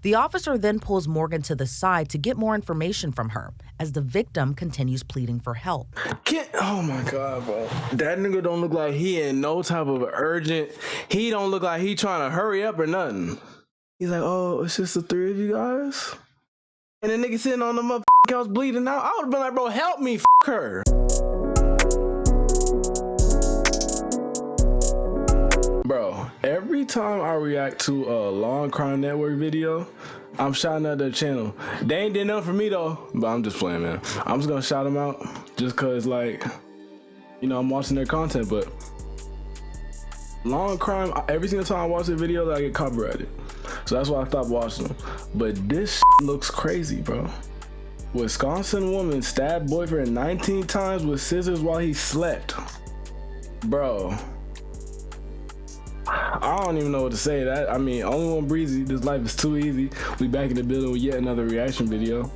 The officer then pulls Morgan to the side to get more information from her as the victim continues pleading for help. Oh my God, bro. That nigga don't look like he in no type of urgent. He don't look like he trying to hurry up or nothing. He's like, oh, it's just the three of you guys? And the nigga sitting on the motherfucking couch bleeding out. I would have been like, bro, help me, her. Bro, every time I react to a Long Crime Network video, I'm shouting out their channel. They ain't did nothing for me though, but I'm just playing, man. I'm just gonna shout them out just cause like, you know, I'm watching their content, but Long Crime, every single time I watch their videos, I get copyrighted. So that's why I stopped watching them. But this looks crazy, bro. Wisconsin woman stabbed boyfriend 19 times with scissors while he slept. Bro. I don't even know what to say. That I mean, only one Breezy. This life is too easy. We back in the building with yet another reaction video.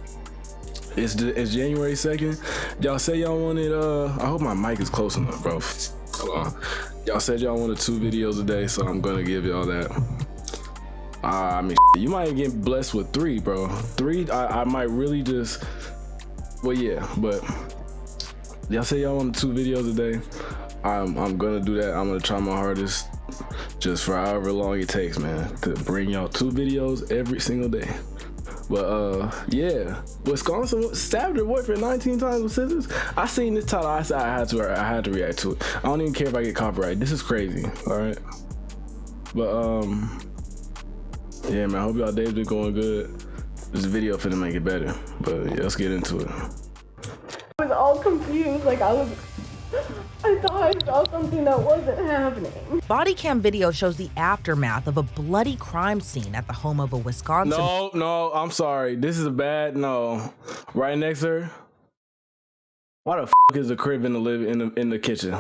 It's January 2nd. Y'all say y'all wanted. I hope my mic is close enough, bro. Hold on. Y'all said y'all wanted 2 videos a day, so I'm gonna give y'all that. I mean, you might get blessed with 3, bro. 3. I might really just. Well, yeah, but y'all say y'all wanted 2 videos a day. I'm gonna do that. I'm gonna try my hardest. Just for however long it takes, man, to bring y'all 2 videos every single day. But yeah, Wisconsin stabbed her boyfriend 19 times with scissors. I seen this title. I said I had to react to it. I don't even care if I get copyright. This is crazy. All right. But yeah, man. I hope y'all days been going good. This video finna make it better. But yeah, let's get into it. I was all confused. Like I thought I saw something that wasn't happening. Body cam video shows the aftermath of a bloody crime scene at the home of a Wisconsin. No, I'm sorry. This is a bad no. Right next to her. Why the f is the crib in the kitchen?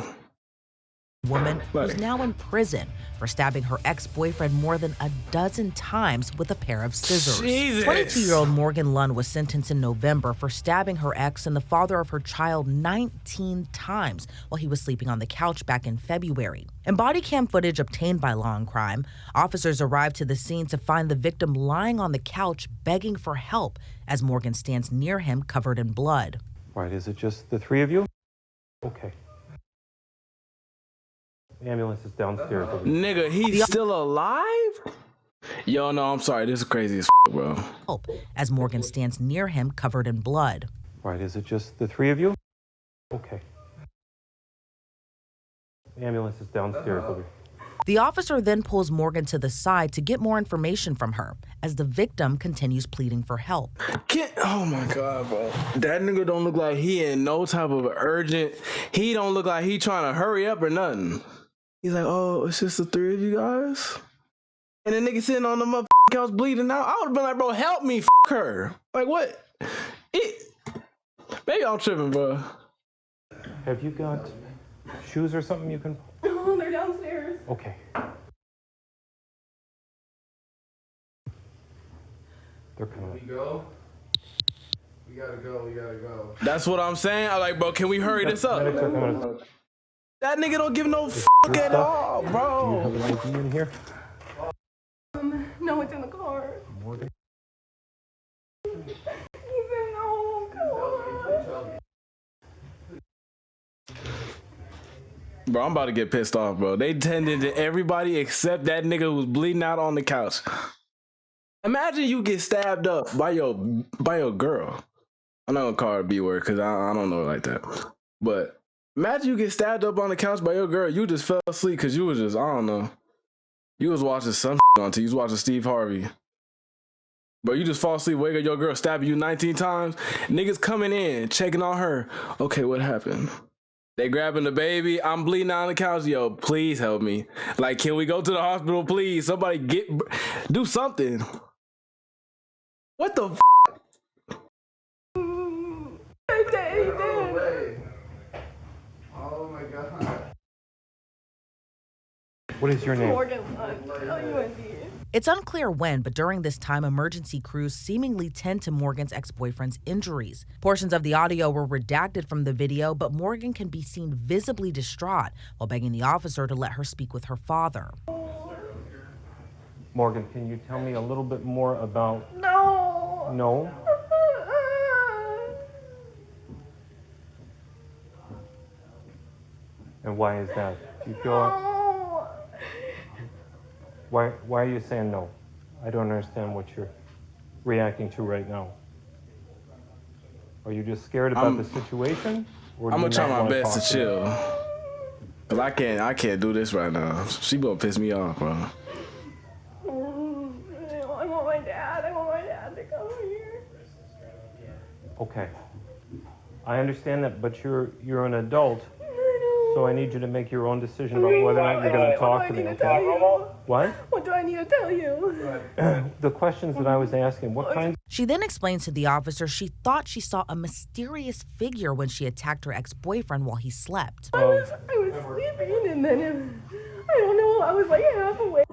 Woman who's now in prison for stabbing her ex-boyfriend more than a dozen times with a pair of scissors. 22-year-old Morgan Lund was sentenced in November for stabbing her ex and the father of her child 19 times while he was sleeping on the couch back in February. In body cam footage obtained by Long Crime, officers arrived to the scene to find the victim lying on the couch begging for help as Morgan stands near him covered in blood. Right, is it just the 3 of you? Okay. The ambulance is downstairs. Nigga, he's still alive? Yo, no, I'm sorry. This is crazy as bro. As Morgan stands near him covered in blood. Right, is it just the 3 of you? Okay. The ambulance is downstairs. The officer then pulls Morgan to the side to get more information from her as the victim continues pleading for help. Oh my God, bro. That nigga don't look like he in no type of urgent. He don't look like he trying to hurry up or nothing. He's like, oh, it's just the 3 of you guys? And the nigga sitting on the motherfucking couch bleeding out. I would have been like, bro, help me, her. Like, what? Maybe I'm tripping, bro. Have you got shoes or something you can... Oh, they're downstairs. Okay. They're coming. We go. We gotta go. That's what I'm saying. I'm like, bro, can we hurry this up? Medics are coming. That nigga don't give no fuck at all, bro. Do you have an ID in here? No, it's in the car. Morgan. Bro, I'm about to get pissed off, bro. They tended to everybody except that nigga who was bleeding out on the couch. Imagine you get stabbed up by your girl. I'm not gonna call her B word because I don't know her like that. But imagine you get stabbed up on the couch by your girl. You just fell asleep because you was just, I don't know. You was watching some on TV. You was watching Steve Harvey. But you just fall asleep, wake up, your girl stabbing you 19 times. Niggas coming in, checking on her. Okay, what happened? They grabbing the baby. I'm bleeding out on the couch. Yo, please help me. Like, can we go to the hospital, please? Somebody do something. What the f? Oh my God. What is your name? Morgan Lund, L-U-N-D. It's unclear when, but during this time, emergency crews seemingly tend to Morgan's ex-boyfriend's injuries. Portions of the audio were redacted from the video, but Morgan can be seen visibly distraught while begging the officer to let her speak with her father. Morgan, can you tell me a little bit more about... No. No? And why is that? Do you feel... No. Why are you saying no? I don't understand what you're reacting to right now. Are you just scared about the situation? Or do I'm you gonna try not my want to best talk to chill. Cause I can't do this right now. She gonna piss me off, bro. I want my dad. I want my dad to come here. Okay. I understand that, but you're an adult, so I need you to make your own decision about whether or not you're going to talk to me, okay? What? What do I need to tell you? The questions that I was asking, what kinds... She then explains to the officer she thought she saw a mysterious figure when she attacked her ex-boyfriend while he slept. I was sleeping and then, I don't know, I was like half awake.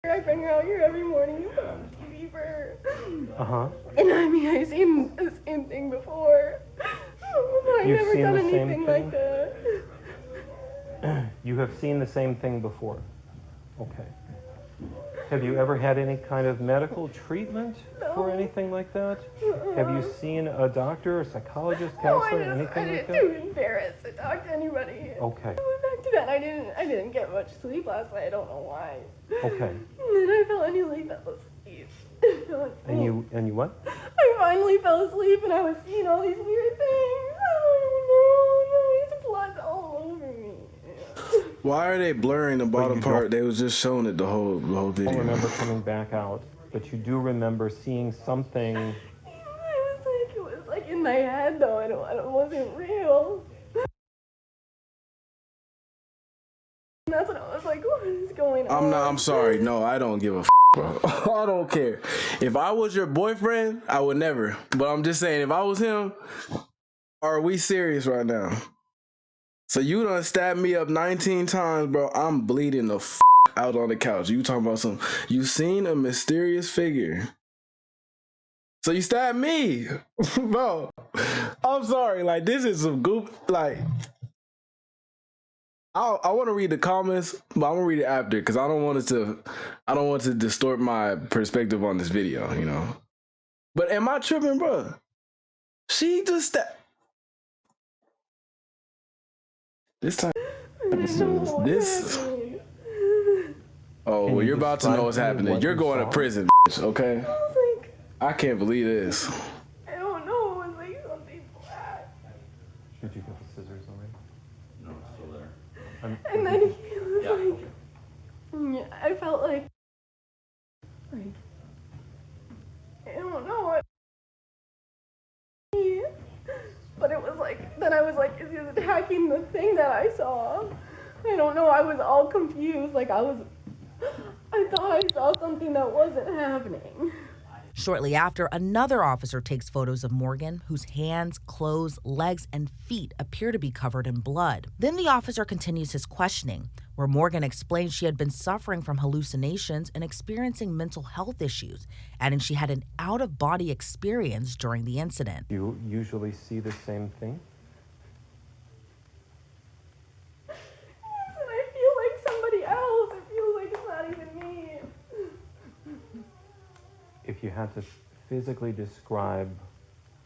I bring her out here every morning and put on TV for her. Uh-huh. And I mean, I've seen the same thing before. I've You've never seen done the same anything thing? like that. You have seen the same thing before? Okay. Have you ever had any kind of medical treatment for anything like that? Have you seen a doctor, a psychologist, counselor, anything like that? I didn't too embarrassed to talk to anybody. Okay. Back to that, I didn't get much sleep last night. I don't know why. Okay. And then I finally fell asleep. And you what? I finally fell asleep and I was seeing all these weird things. I don't know. There's blood all over me. Why are they blurring the bottom part? They was just showing it the whole video. I don't remember coming back out, but you do remember seeing something. It was like in my head though. It wasn't real. And that's when I was like, what is going on? I'm sorry. No, I don't give a bro. I don't care. If I was your boyfriend, I would never. But I'm just saying, if I was him, are we serious right now? So you done stabbed me up 19 times, bro. I'm bleeding the out on the couch. You talking about you seen a mysterious figure. So you stabbed me. Bro, I'm sorry. Like, this is some goof. Like, I want to read the comments, but I'm gonna read it after because I don't want to distort my perspective on this video, you know. But am I tripping, bro? She just this time. This. Oh, well, you're about to know what's happening. You're going to prison, okay? I can't believe this. I don't know. It was like something black. Did you get the scissors already? No, it's still there. And then it was like, I felt like, I don't know what. But it was like, then I was like, is he attacking the thing that I saw? I don't know. I was all confused. Like I thought I saw something that wasn't happening. Shortly after, another officer takes photos of Morgan, whose hands, clothes, legs, and feet appear to be covered in blood. Then the officer continues his questioning, where Morgan explains she had been suffering from hallucinations and experiencing mental health issues, adding she had an out-of-body experience during the incident. You usually see the same thing? Yes, and I feel like somebody else. I feel like it's not even me. If you had to physically describe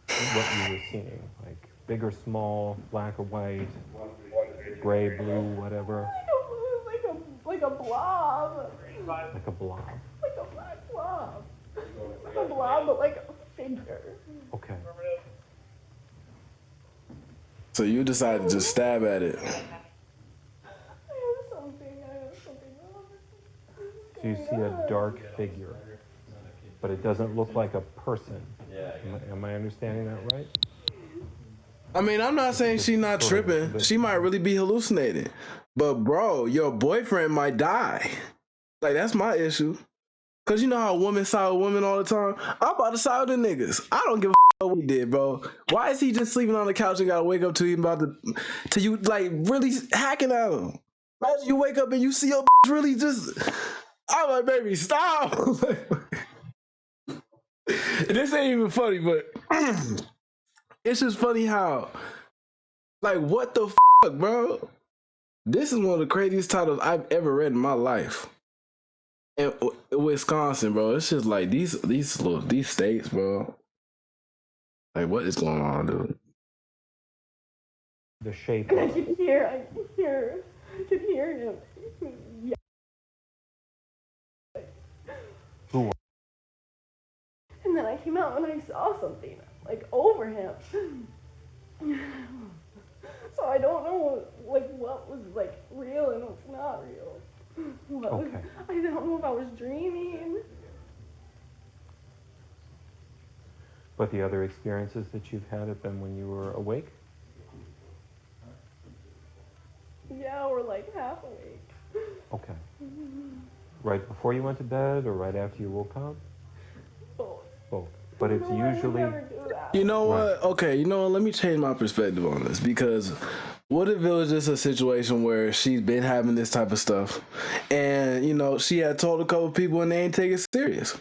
what you were seeing, like big or small, black or white, gray, blue, whatever. Like a blob. Like a blob. Like a black blob. Like a blob, but like a figure. Okay. So you decided to stab at it. I have something wrong. So you see a dark figure, but it doesn't look like a person. Am I understanding that right? I mean, I'm not saying she's not tripping. She might really be hallucinating. But bro, your boyfriend might die. Like, that's my issue. Cause you know how women side with women all the time? I'm about to side with the niggas. I don't give a what we did, bro. Why is he just sleeping on the couch and gotta wake up to you to you like really hacking at him? Imagine you wake up and you see your really just, I'm like, baby, stop. This ain't even funny, but it's just funny how, like, what the fuck, bro? This is one of the craziest titles I've ever read in my life. in Wisconsin, bro. It's just like these states, bro. Like, what is going on, dude? The shape. And I could hear him. Yeah. Who? And then I came out and I saw something like over him. So I don't know like what was like real and what's not real. I don't know if I was dreaming. But the other experiences that you've had have been when you were awake? Yeah, we're like half awake. Okay. Right before you went to bed or right after you woke up? Both. Both. But it's No, usually... I would never do that. You know what? Okay, you know what? Let me change my perspective on this, because what if it was just a situation where she's been having this type of stuff and, you know, she had told a couple people and they ain't take it serious.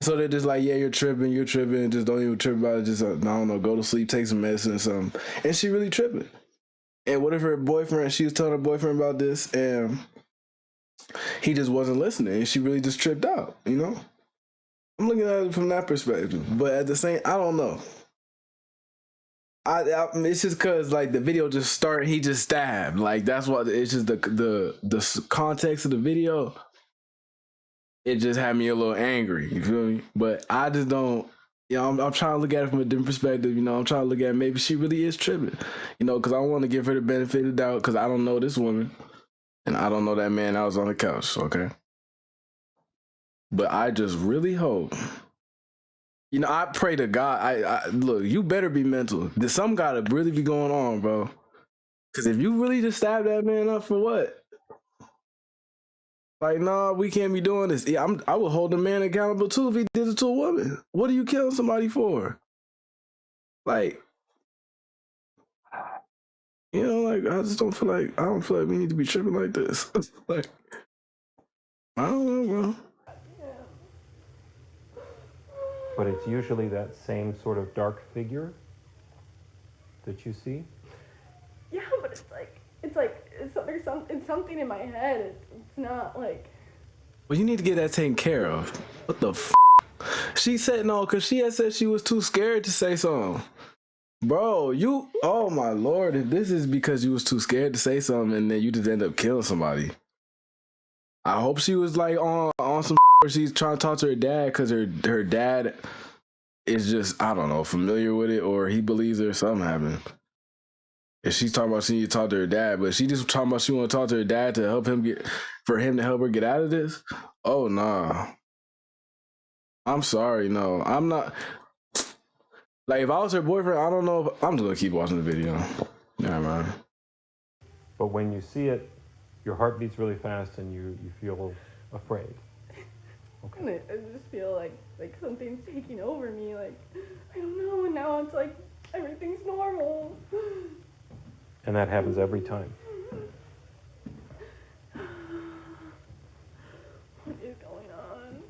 So they're just like, yeah, you're tripping, just don't even trip about it, just, I don't know, go to sleep, take some medicine or something. And she really tripping. And what if her boyfriend, she was telling her boyfriend about this and he just wasn't listening and she really just tripped out, you know? I'm looking at it from that perspective, but at the same, I don't know. It's just cause like the video just started, he just stabbed. Like that's what it's just the context of the video. It just had me a little angry. You feel me? But I just don't. You know, I'm trying to look at it from a different perspective. You know, I'm trying to look at maybe she really is tripping. You know, because I want to give her the benefit of the doubt because I don't know this woman, and I don't know that man that was on the couch. Okay. But I just really hope, you know, I pray to God. I look, you better be mental. There's some gotta really be going on, bro. Because if you really just stab that man up for what? Like, nah, we can't be doing this. Yeah, I would hold the man accountable too if he did it to a woman. What are you killing somebody for? Like, you know, like I don't feel like we need to be tripping like this. Like, I don't know, bro. But it's usually that same sort of dark figure that you see? Yeah, but there's something in my head. It's not like. Well, you need to get that taken care of. What the f? She said no, because she had said she was too scared to say something. Bro, oh my Lord, if this is because you was too scared to say something and then you just end up killing somebody. I hope she was like on some where she's trying to talk to her dad because her dad is just, I don't know, familiar with it, or he believes there's something happening. And she's talking about she need to talk to her dad, but she just talking about she want to talk to her dad to help him for him to help her get out of this. Oh nah. I'm sorry, no. I'm not. Like, if I was her boyfriend, I don't know. I'm just gonna keep watching the video. Never mind. But when you see it, your heart beats really fast and you feel afraid. Okay. I just feel like something's taking over me. Like, I don't know. And now it's like everything's normal. And that happens every time. What is going on?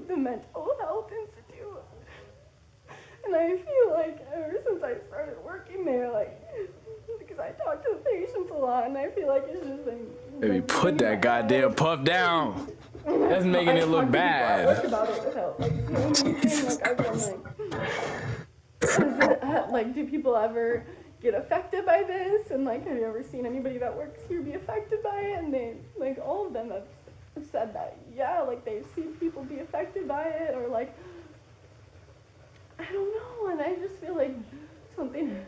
The Mental Health Institute. And I feel like ever since I started working there, like, because I talk to the patients a lot, and I feel like it's just been. Baby, put that goddamn puff down. That's making it look bad. I talk about it without, like, anything. Like, I've been like, do people ever get affected by this? And like, have you ever seen anybody that works here be affected by it? And they, like, all of them have said that, yeah, like they've seen people be affected by it, or like, I don't know, and I just feel like something just.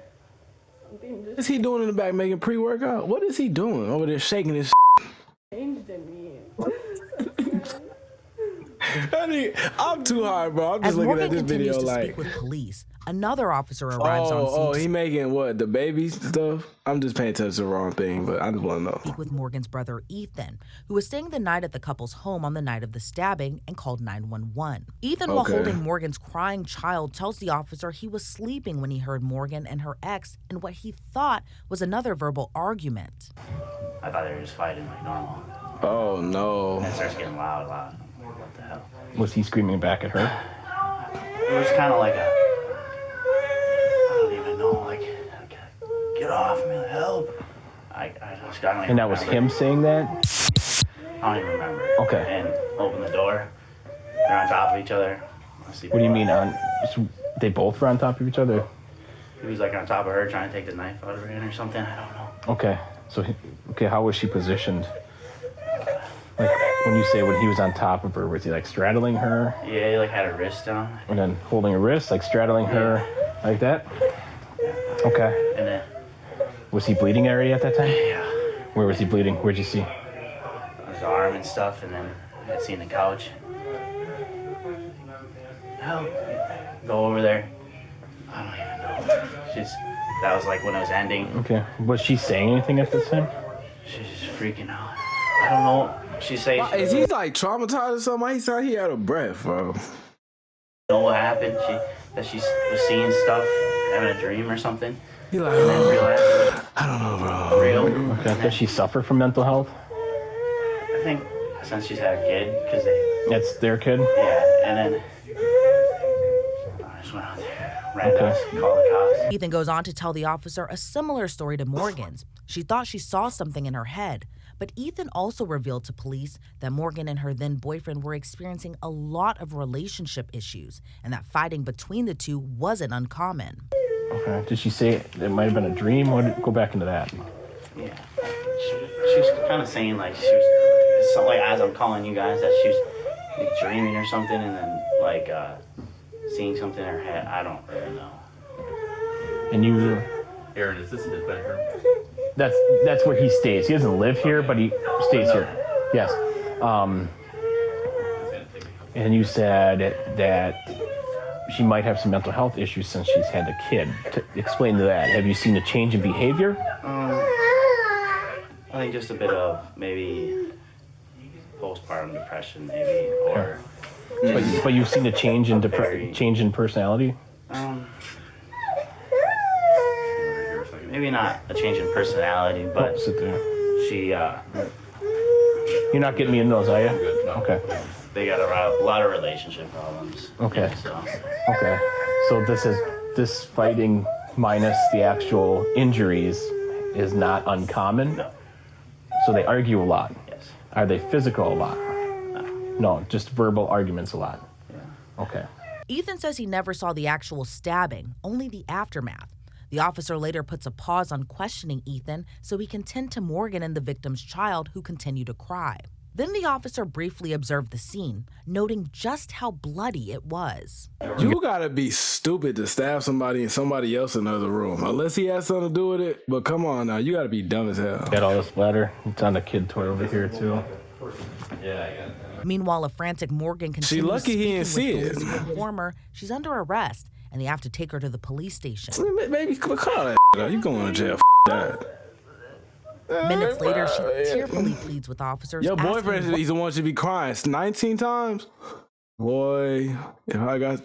What is he doing in the back making pre-workout? What is he doing over there shaking his Changed in me. I'm too hard, bro. I'm just As looking Morgan at this continues video to like. speak with police, another officer arrives on scene Oh, to he making what? The baby stuff? I'm just paying attention to the wrong thing, but I just want to know. speak with Morgan's brother Ethan, who was staying the night at the couple's home on the night of the stabbing and called 911. Ethan, while holding Morgan's crying child, tells the officer he was sleeping when he heard Morgan and her ex in what he thought was another verbal argument. I thought they were just fighting like normal. Oh, no. And it starts getting loud. What the hell? Was he screaming back at her? It was kind of like I don't even know, like, get off me, help. I just got And that was him saying that? I don't even remember. Okay. And open the door. They're on top of each other. What do you mean they both were on top of each other? He was like on top of her trying to take the knife out of her hand or something. I don't know. Okay. So, how was she positioned? Like, when you say when he was on top of her, was he like straddling her? Yeah, he like had her wrist down. And then holding her wrist, like straddling her like that? Okay. And then... Was he bleeding area at that time? Yeah. Where was he bleeding? Where'd you see? His arm and stuff, and then I had seen the couch. Help. Go over there. I don't even know. That was like when it was ending. Okay. Was she saying anything at this time? She's just freaking out. I don't know. She's saying... Is he like traumatized or something? He sound he out of breath, bro. Know what happened? That she was seeing stuff, having a dream or something. He like, And then realized I don't know, bro. real. Okay. Does she suffer from mental health? I think since she's had a kid, because they... That's their kid? Yeah, and then... I just went out there, ran us, called the cops. Ethan goes on to tell the officer a similar story to Morgan's. She thought she saw something in her head, but Ethan also revealed to police that Morgan and her then boyfriend were experiencing a lot of relationship issues and that fighting between the two wasn't uncommon. Okay. Did she say it might have been a dream? Go back into that. Yeah. She was kind of saying like she was, something like as I'm calling you guys, that she was like, dreaming or something, and then like seeing something in her head. I don't really know. And you... Aaron, is this in his bedroom? That's where he stays. He doesn't live here, but he stays here. Yes. And you said that she might have some mental health issues since she's had a kid. Explain to that. Have you seen a change in behavior? I think just a bit of maybe postpartum depression, maybe, or. But you've seen a change in change in personality. Maybe not a change in personality, but sit there. she. You're not getting me in those, are you? Okay. They got a lot of relationship problems. Okay. So. Okay. So this fighting minus the actual injuries is not uncommon. No. So they argue a lot. Yes. Are they physical a lot? No, just verbal arguments a lot. Yeah. Okay. Ethan says he never saw the actual stabbing, only the aftermath. The officer later puts a pause on questioning Ethan so he can tend to Morgan and the victim's child, who continue to cry. Then the officer briefly observed the scene, noting just how bloody it was. You gotta be stupid to stab somebody in somebody else in another room, unless he has something to do with it. But come on now, you gotta be dumb as hell. Got all this splatter. It's on the kid toy over here too. Yeah, I got it. Meanwhile, a frantic Morgan continues lucky he didn't see speaking it. with police to inform her she's under arrest and they have to take her to the police station. Baby, call that out. You going to jail, that. Minutes later, she tearfully pleads with officers. Your asking boyfriend, he's the one should be crying. It's 19 times? Boy, if I got...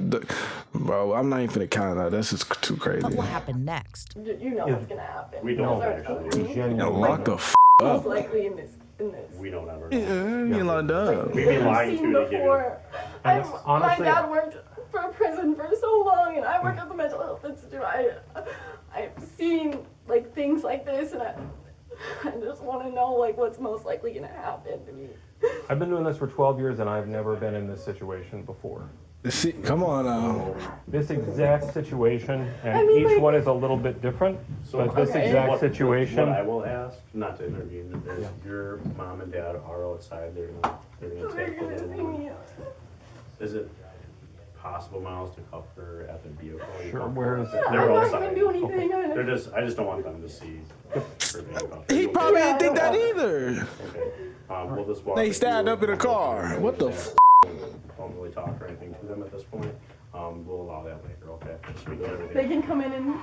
Bro, I'm not even finna count that. That's just too crazy. what will happen next. You know what's gonna happen. We don't actually. Lock the Most up. likely in this. We don't ever Yeah, know. you locked up. We've been lying to you to give you. before. And honestly, My dad worked for a prison for so long, and I worked at the mental health institute. I've seen like things like this, and I just want to know like what's most likely gonna happen to me. I've been doing this for 12 years, and I've never been in this situation before. See, come on now. This exact situation, and I mean, each like- one is a little bit different, but this Okay. exact What I situation, will ask, not to intervene, is your mom and dad are outside, they're gonna They're take gonna the see little me. one. Is it possible, Miles, to cuff her at the vehicle? sure, where is it? I'm They're not outside. gonna do anything. I just don't want them to see her being cuffed. He probably didn't think that Yeah. either. Okay, we'll just walk. They with stabbed you. up in a car. What the f? Don't really talk or anything to them at this point. We'll allow that later, okay? Just we get everything. They can come in and.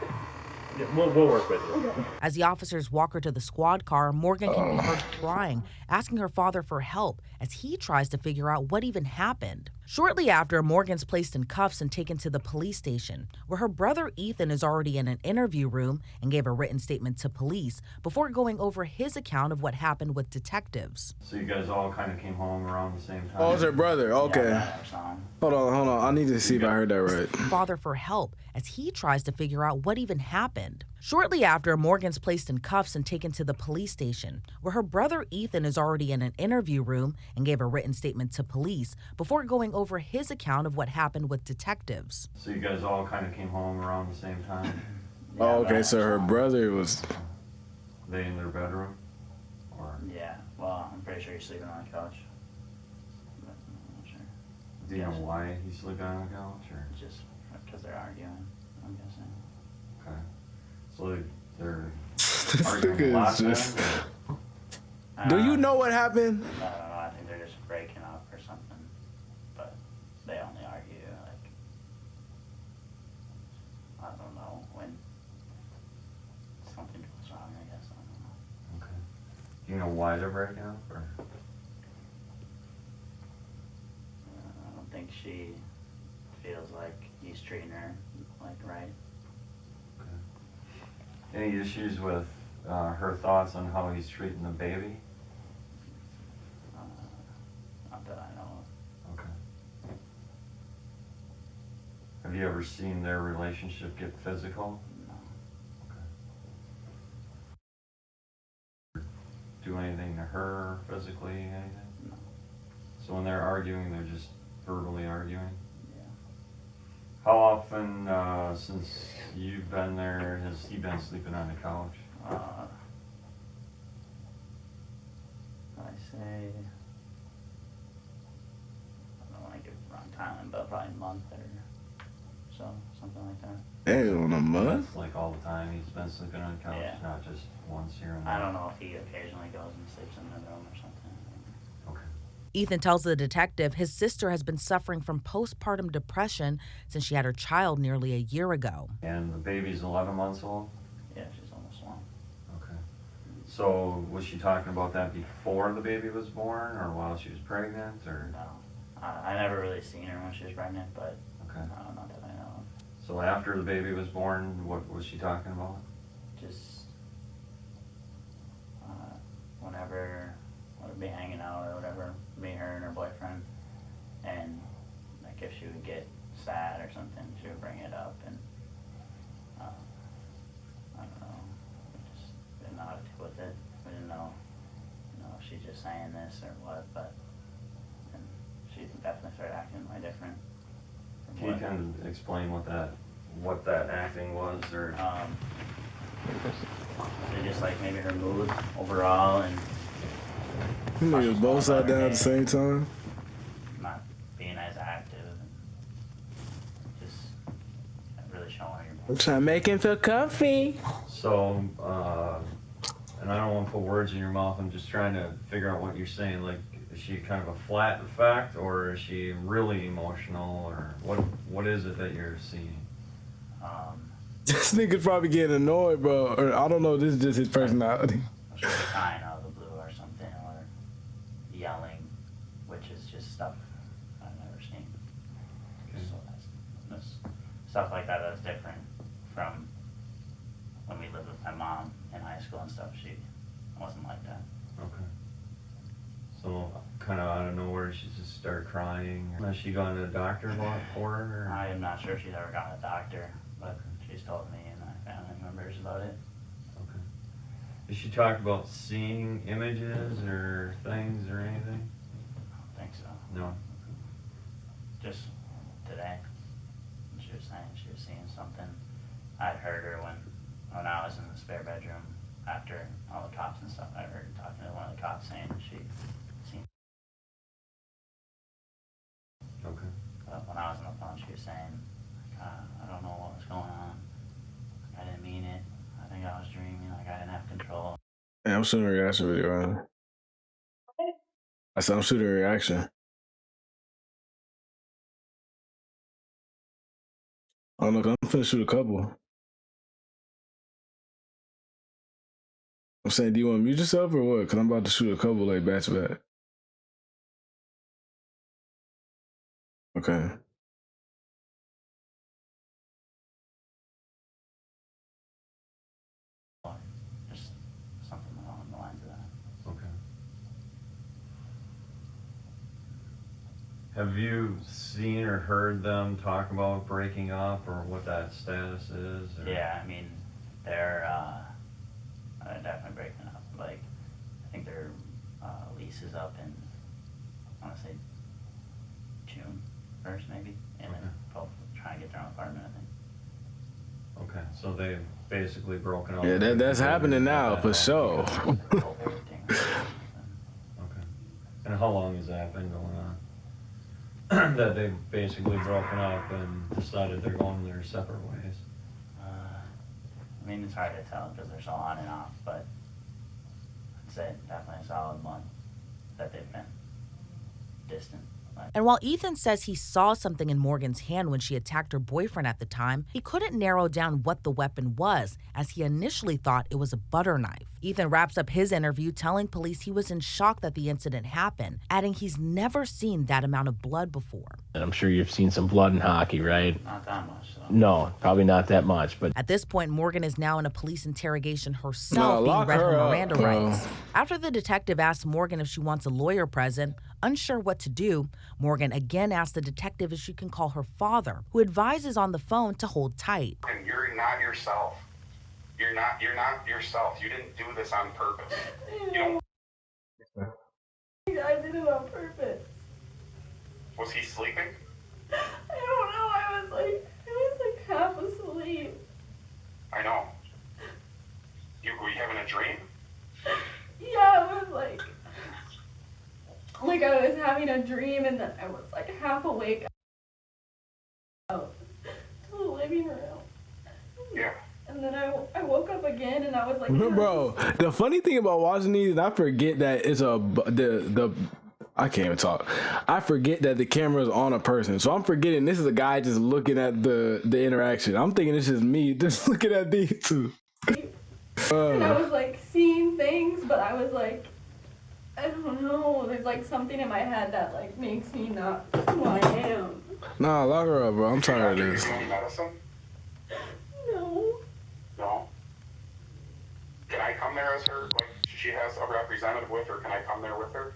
Yeah, we'll work with you. As the officers walk her to the squad car, Morgan can be heard crying, asking her father for help as he tries to figure out what even happened. Shortly after, Morgan's placed in cuffs and taken to the police station, where her brother Ethan is already in an interview room and gave a written statement to police before going over his account of what happened with detectives. So you guys all kind of came home around the same time? Oh, it's her brother. Okay. Yeah, I saw him. Hold on. I need to see if I heard that right. Father for help as he tries to figure out what even happened. Shortly after, Morgan's placed in cuffs and taken to the police station, where her brother Ethan is already in an interview room and gave a written statement to police before going over his account of what happened with detectives. So you guys all kind of came home around the same time? Yeah, Oh, okay. So her brother was. They in their bedroom? Or Yeah, well, I'm pretty sure he's sleeping on the couch. But I'm not sure. do you know why he's sleeping on the couch? Or? Just because they're arguing, I'm guessing. Okay. So they're arguing a lot then? Do you know what happened? I don't know, I think they're just breaking up or something. But they only argue, like, I don't know, when something goes wrong, I guess, I don't know. Okay. Do you know why they're breaking up? Or? I don't think she feels like he's treating her, like, right. Okay. Any issues with her thoughts on how he's treating the baby? Not that I know of. Okay. Have you ever seen their relationship get physical? No. Okay. Do anything to her physically, anything? No. So when they're arguing, they're just verbally arguing? Yeah. How often, since you've been there, has he been sleeping on the couch? I say, I don't want to give the wrong time, but probably a month or so, something like that. Damn, a month? That's like all the time he's been sleeping on the couch, Yeah. not just once here and there? I don't know if he occasionally goes and sleeps in the room or something. Okay. Ethan tells the detective his sister has been suffering from postpartum depression since she had her child nearly a year ago. And the baby's 11 months old? Yeah, she's almost one. Okay. So was she talking about that before the baby was born or while she was pregnant? Or? No. I never really seen her when she was pregnant, but okay. No, not that I know of. So after the baby was born, what was she talking about? Just whenever we'd be hanging out or whatever, me, her, and her boyfriend, and like if she would get sad or something, she would bring it up, and I don't know, we just didn't know how to deal with it. We didn't know, if she's just saying this or what, but and she definitely started acting way different. Can you kind of explain what that acting was, or? Just like maybe her mood overall, and You niggas both sat down at the same time? not being as active, and just really showing her your I'm trying to make him feel comfy. So, and I don't want to put words in your mouth, I'm just trying to figure out what you're saying. Like, is she kind of a flat effect, or is she really emotional, or what is it that you're seeing? This nigga's probably getting annoyed, bro. Or I don't know, this is just his personality. she'll be crying out of the blue or something, or yelling, which is just stuff I've never seen. Okay. So that's stuff like that that's different from when we lived with my mom in high school and stuff. She wasn't like that. Okay. So, kind of out of nowhere, she just started crying. Has she gone to the doctor for her? Or? I am not sure if she's ever gone to the doctor, but she's told me and my family members about it. Okay. Has she talked about seeing images or things or anything? I don't think so. No. Just today, she was saying she was seeing something. I'd heard her when I was in the spare bedroom after all the cops and stuff. I heard her talking to one of the cops saying she seen. Okay. But when I was on the phone, she was saying, I don't know what was going on. I didn't mean it. I think I was dreaming. Like I didn't have control. Yeah, I'm shooting a reaction video, right? I said I'm shooting a reaction. I don't know, 'cause I'm finna shoot a couple. I'm saying, do you want to mute yourself or what? Because I'm about to shoot a couple, like, back to back. Okay. Just something along the lines of that. Okay. Have you seen or heard them talk about breaking up or what that status is? Or? Yeah, I mean, they're definitely breaking up. Like, I think their lease is up in, I want to say, June 1st maybe, and then both trying to get their own apartment, I think. Okay, so they've basically broken up. Yeah, that's happening now for sure. Okay. And how long has that been going on? That they've basically broken up and decided they're going their separate ways? I mean, it's hard to tell because they're so on and off, but I'd say definitely a solid month that they've been distant. And while Ethan says he saw something in Morgan's hand when she attacked her boyfriend at the time, he couldn't narrow down what the weapon was, as he initially thought it was a butter knife. Ethan wraps up his interview telling police he was in shock that the incident happened, adding he's never seen that amount of blood before. And I'm sure you've seen some blood in hockey, right? Not that much, so. No, probably not that much, but... At this point, Morgan is now in a police interrogation herself, being read her Miranda rights. After the detective asks Morgan if she wants a lawyer present, unsure what to do, Morgan again asks the detective if she can call her father, who advises on the phone to hold tight. And you're not yourself. You're not yourself. You didn't do this on purpose. You don't. I did it on purpose. Was he sleeping? I don't know. I was like half asleep. I know. Were you having a dream? Yeah, it was like I was having a dream and then I was like half awake out to the living room. Yeah. And then I woke up again and I was like, bro, the funny thing about watching these, I forget that it's I can't even talk. I forget that the camera is on a person. So I'm forgetting this is a guy just looking at the interaction. I'm thinking it's just me just looking at these two. And I was like seeing things, but I was like, I don't know. There's like something in my head that like makes me not who I am. Nah, lock her up, bro. I'm tired of this. Medicine? No. No. Can I come there as her? Like, she has a representative with her. Can I come there with her?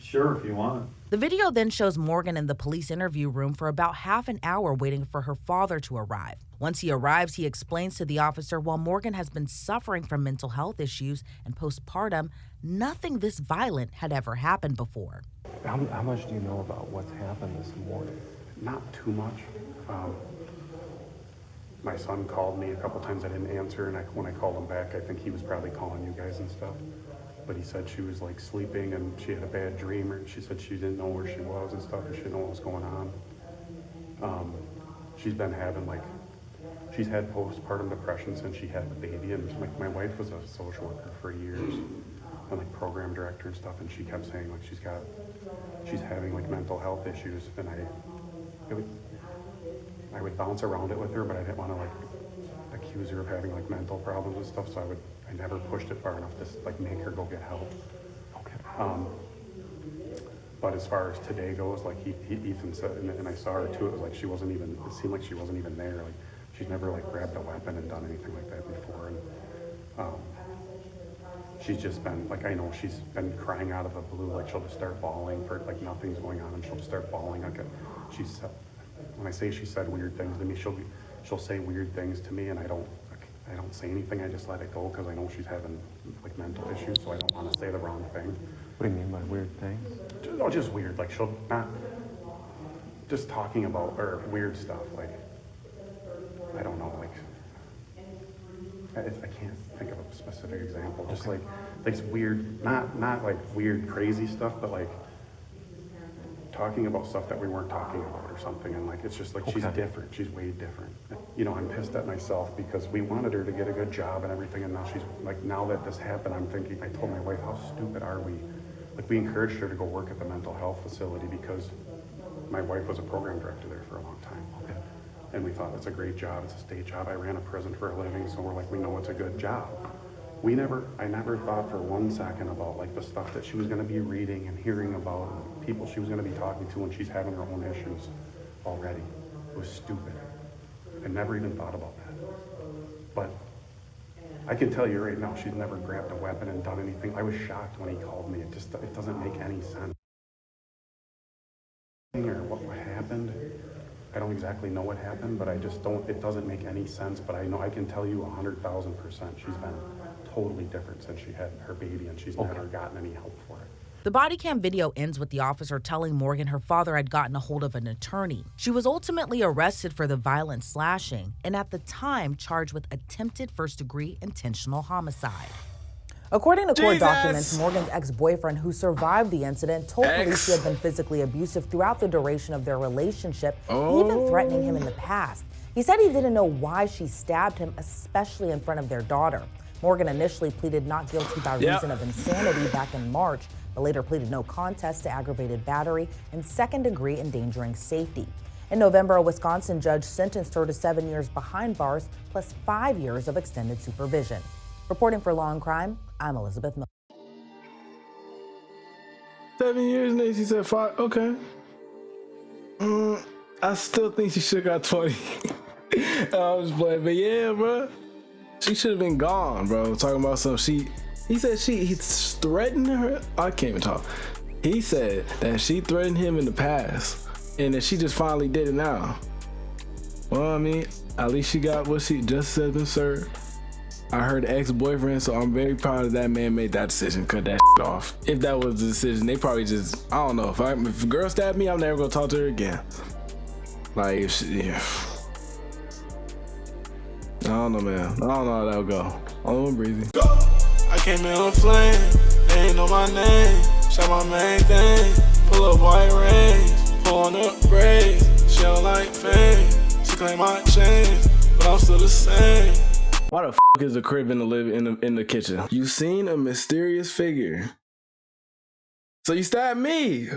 Sure, if you want. The video then shows Morgan in the police interview room for about half an hour waiting for her father to arrive. Once he arrives, he explains to the officer while Morgan has been suffering from mental health issues and postpartum, nothing this violent had ever happened before. How much do you know about what's happened this morning? Not too much. My son called me a couple times. I didn't answer, and when I called him back, I think he was probably calling you guys and stuff. But he said she was like sleeping and she had a bad dream, or she said she didn't know where she was and stuff, or she didn't know what was going on. She's been having she's had postpartum depression since she had the baby, and my wife was a social worker for years and like program director and stuff, and she kept saying like she's having like mental health issues, and I would bounce around it with her, but I didn't want to like accuse her of having like mental problems and stuff, so I never pushed it far enough to like make her go get help. Okay. But as far as today goes, like Ethan said, and I saw her too, it was like it seemed like she wasn't even there. Like she's never like grabbed a weapon and done anything like that before. And she's just been like, I know she's been crying out of the blue, like she'll just start bawling for like nothing's going on, and she'll just start bawling. Like when I say she said weird things to me, she'll say weird things to me, and I don't say anything. I just let it go because I know she's having like mental issues, so I don't want to say the wrong thing. What do you mean by weird things? Just weird. Like she'll not just talking about or weird stuff. Like I don't know. Like I can't think of a specific example. Just like weird, not like weird crazy stuff, but like talking about stuff that we weren't talking about or something, and like it's just like she's different. She's way different. You know, I'm pissed at myself because we wanted her to get a good job and everything, and now she's like, now that this happened, I'm thinking, I told my wife, how stupid are we? Like we encouraged her to go work at the mental health facility because my wife was a program director there for a long time. Okay. And we thought it's a great job, it's a state job. I ran a prison for a living, so we're like, we know it's a good job. I never thought for 1 second about like the stuff that she was gonna be reading and hearing about, and people she was gonna be talking to when she's having her own issues already. It was stupid. I never even thought about that. But I can tell you right now, she's never grabbed a weapon and done anything. I was shocked when he called me. It doesn't make any sense. what happened. I don't exactly know what happened, but I just don't, it doesn't make any sense, but I know I can tell you 100,000% she's been totally different since she had her baby, and she's never gotten any help for it. The body cam video ends with the officer telling Morgan her father had gotten a hold of an attorney. She was ultimately arrested for the violent slashing and at the time charged with attempted first-degree intentional homicide. According to court documents, Morgan's ex-boyfriend who survived the incident told police he had been physically abusive throughout the duration of their relationship, even threatening him in the past. He said he didn't know why she stabbed him, especially in front of their daughter. Morgan initially pleaded not guilty by reason of insanity back in March, but later pleaded no contest to aggravated battery and second-degree endangering safety. In November, a Wisconsin judge sentenced her to 7 years behind bars plus 5 years of extended supervision. Reporting for Law and Crime, I'm Elizabeth Miller. 7 years, and then she said 5. Okay. I still think she should have got 20. I was playing, but yeah, bro. She should have been gone, bro. Talking about some he said he threatened her. I can't even talk. He said that she threatened him in the past and that she just finally did it now. Well, I mean, at least she got what she just has been served. I heard ex-boyfriend, so I'm very proud that man made that decision, cut that shit off. If that was the decision, they probably just, I don't know. If a girl stabbed me, I'm never gonna talk to her again. Like, if she, yeah. I don't know, man. I don't know how that'll go. On Breezy. I came in a flame, they ain't know my name. Shot my main thing, pull up white rings, pull on the braids. She don't like fame, she claim my chain, but I'm still the same. Why the f is the crib in the kitchen? You seen a mysterious figure. So you stabbed me.